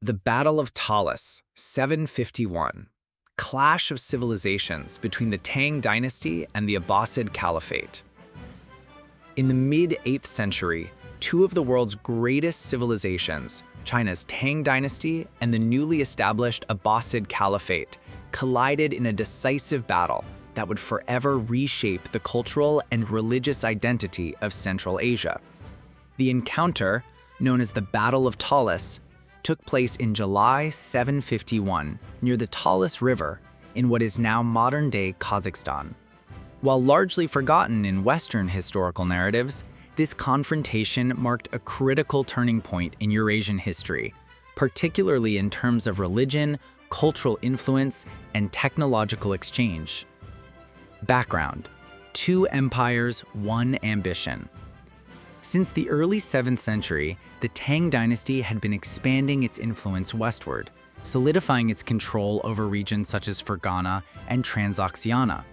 The Battle of Talas, 751. Clash of civilizations between the Tang Dynasty and the Abbasid Caliphate. In the mid-8th century, two of the world's greatest civilizations, China's Tang Dynasty and the newly established Abbasid Caliphate, collided in a decisive battle that would forever reshape the cultural and religious identity of Central Asia. The encounter, known as the Battle of Talas, took place in July 751 near the Talas River in what is now modern-day Kazakhstan. While largely forgotten in Western historical narratives, this confrontation marked a critical turning point in Eurasian history, particularly in terms of religion, cultural influence, and technological exchange. Background: two empires, one ambition. Since the early 7th century, the Tang Dynasty had been expanding its influence westward, solidifying its control over regions such as Fergana and Transoxiana.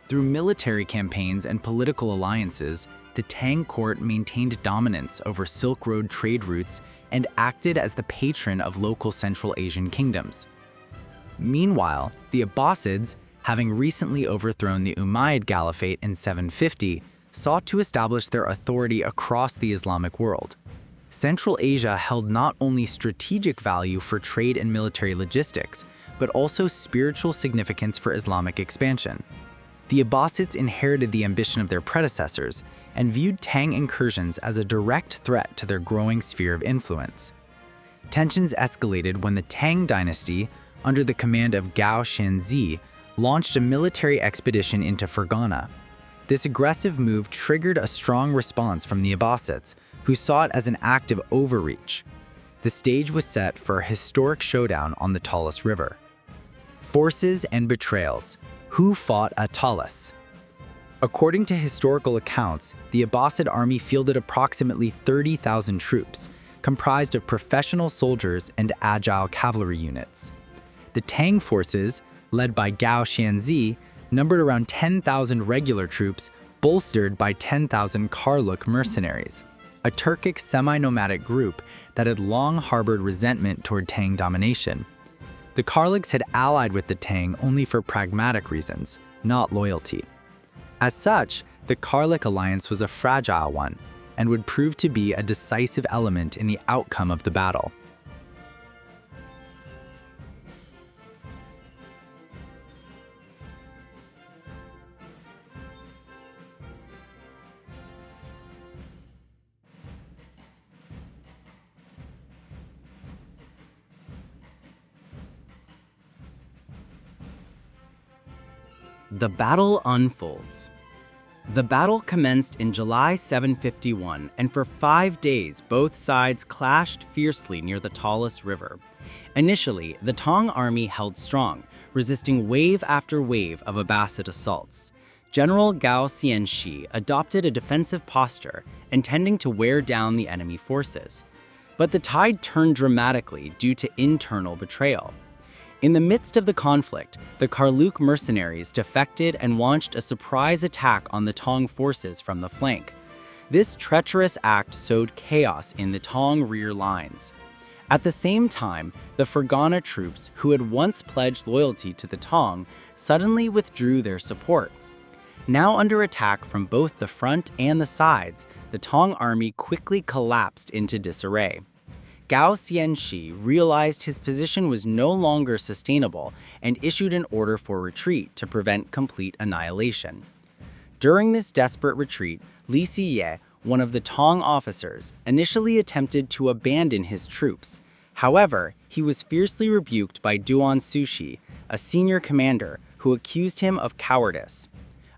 Through military campaigns and political alliances, the Tang court maintained dominance over Silk Road trade routes and acted as the patron of local Central Asian kingdoms. Meanwhile, the Abbasids, having recently overthrown the Umayyad Caliphate in 750, sought to establish their authority across the Islamic world. Central Asia held not only strategic value for trade and military logistics, but also spiritual significance for Islamic expansion. The Abbasids inherited the ambition of their predecessors and viewed Tang incursions as a direct threat to their growing sphere of influence. Tensions escalated when the Tang Dynasty, under the command of Gao Xianzi, launched a military expedition into Fergana. This aggressive move triggered a strong response from the Abbasids, who saw it as an act of overreach. The stage was set for a historic showdown on the Talas River. Forces and betrayals. Who fought at Talas? According to historical accounts, the Abbasid army fielded approximately 30,000 troops, comprised of professional soldiers and agile cavalry units. The Tang forces, led by Gao Xianzi, numbered around 10,000 regular troops, bolstered by 10,000 Karluk mercenaries, a Turkic semi-nomadic group that had long harbored resentment toward Tang domination. The Karluks had allied with the Tang only for pragmatic reasons, not loyalty. As such, the Karluk alliance was a fragile one and would prove to be a decisive element in the outcome of the battle. The battle unfolds. The battle commenced in July 751, and for 5 days both sides clashed fiercely near the Talas River. Initially, the Tang army held strong, resisting wave after wave of Abbasid assaults. General Gao Xianxi adopted a defensive posture, intending to wear down the enemy forces. But the tide turned dramatically due to internal betrayal. In the midst of the conflict, the Karluk mercenaries defected and launched a surprise attack on the Tang forces from the flank. This treacherous act sowed chaos in the Tang rear lines. At the same time, the Fergana troops, who had once pledged loyalty to the Tang, suddenly withdrew their support. Now under attack from both the front and the sides, the Tang army quickly collapsed into disarray. Gao Xianxi realized his position was no longer sustainable and issued an order for retreat to prevent complete annihilation. During this desperate retreat, Li Siye, one of the Tang officers, initially attempted to abandon his troops. However, he was fiercely rebuked by Duan Sushi, a senior commander, who accused him of cowardice.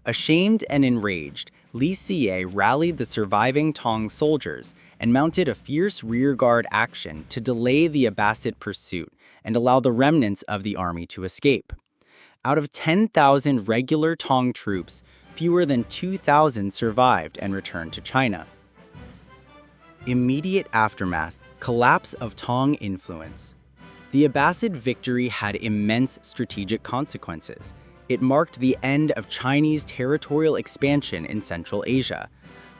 Ashamed and enraged, Li Siye rallied the surviving Tang soldiers and mounted a fierce rearguard action to delay the Abbasid pursuit and allow the remnants of the army to escape. Out of 10,000 regular Tang troops, fewer than 2,000 survived and returned to China. Immediate aftermath: collapse of Tang influence. The Abbasid victory had immense strategic consequences. It marked the end of Chinese territorial expansion in Central Asia.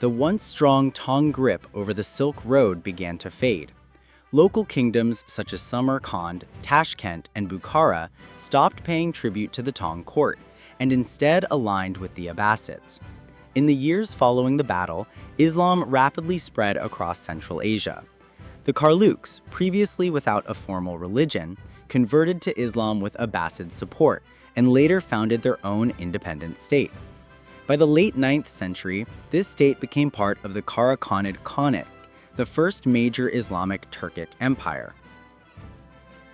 The once strong Tang grip over the Silk Road began to fade. Local kingdoms such as Samarkand, Tashkent, and Bukhara stopped paying tribute to the Tang court and instead aligned with the Abbasids. In the years following the battle, Islam rapidly spread across Central Asia. The Karluks, previously without a formal religion, converted to Islam with Abbasid support and later founded their own independent state. By the late 9th century, this state became part of the Karakhanid Khanate, the first major Islamic Turkic empire.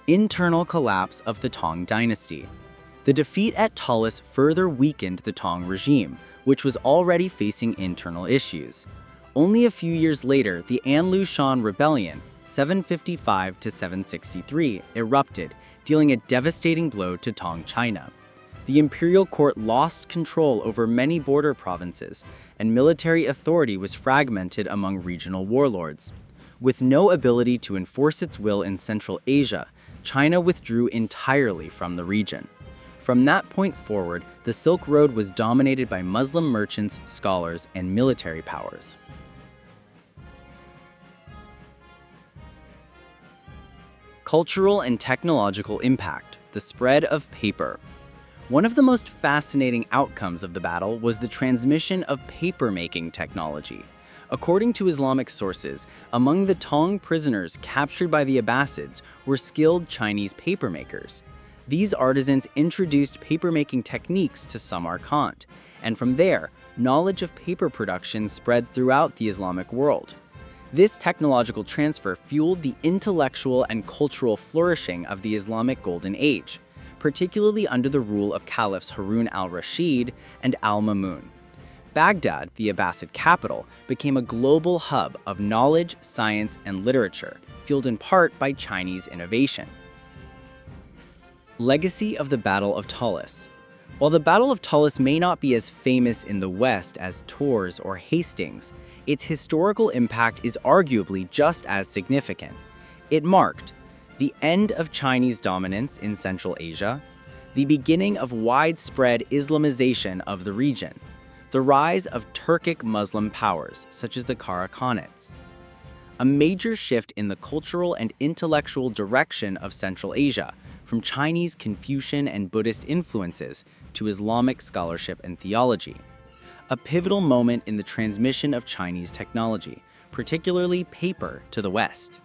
Internal collapse of the Tang Dynasty. The defeat at Talas further weakened the Tang regime, which was already facing internal issues. Only a few years later, the Anlu Shan Rebellion, 755 to 763, erupted, dealing a devastating blow to Tang China. The imperial court lost control over many border provinces, and military authority was fragmented among regional warlords. With no ability to enforce its will in Central Asia, China withdrew entirely from the region. From that point forward, the Silk Road was dominated by Muslim merchants, scholars, and military powers. Cultural and technological impact: the spread of paper. One of the most fascinating outcomes of the battle was the transmission of paper-making technology. According to Islamic sources, among the Tang prisoners captured by the Abbasids were skilled Chinese papermakers. These artisans introduced paper-making techniques to Samarkand, and from there, knowledge of paper production spread throughout the Islamic world. This technological transfer fueled the intellectual and cultural flourishing of the Islamic Golden Age, particularly under the rule of Caliphs Harun al-Rashid and al-Mamun. Baghdad, the Abbasid capital, became a global hub of knowledge, science, and literature, fueled in part by Chinese innovation. Legacy of the Battle of Talas. While the Battle of Talas may not be as famous in the West as Tours or Hastings, its historical impact is arguably just as significant. It marked the end of Chinese dominance in Central Asia, the beginning of widespread Islamization of the region, the rise of Turkic Muslim powers such as the Karakhanids, a major shift in the cultural and intellectual direction of Central Asia, from Chinese Confucian and Buddhist influences to Islamic scholarship and theology, a pivotal moment in the transmission of Chinese technology, particularly paper, to the West.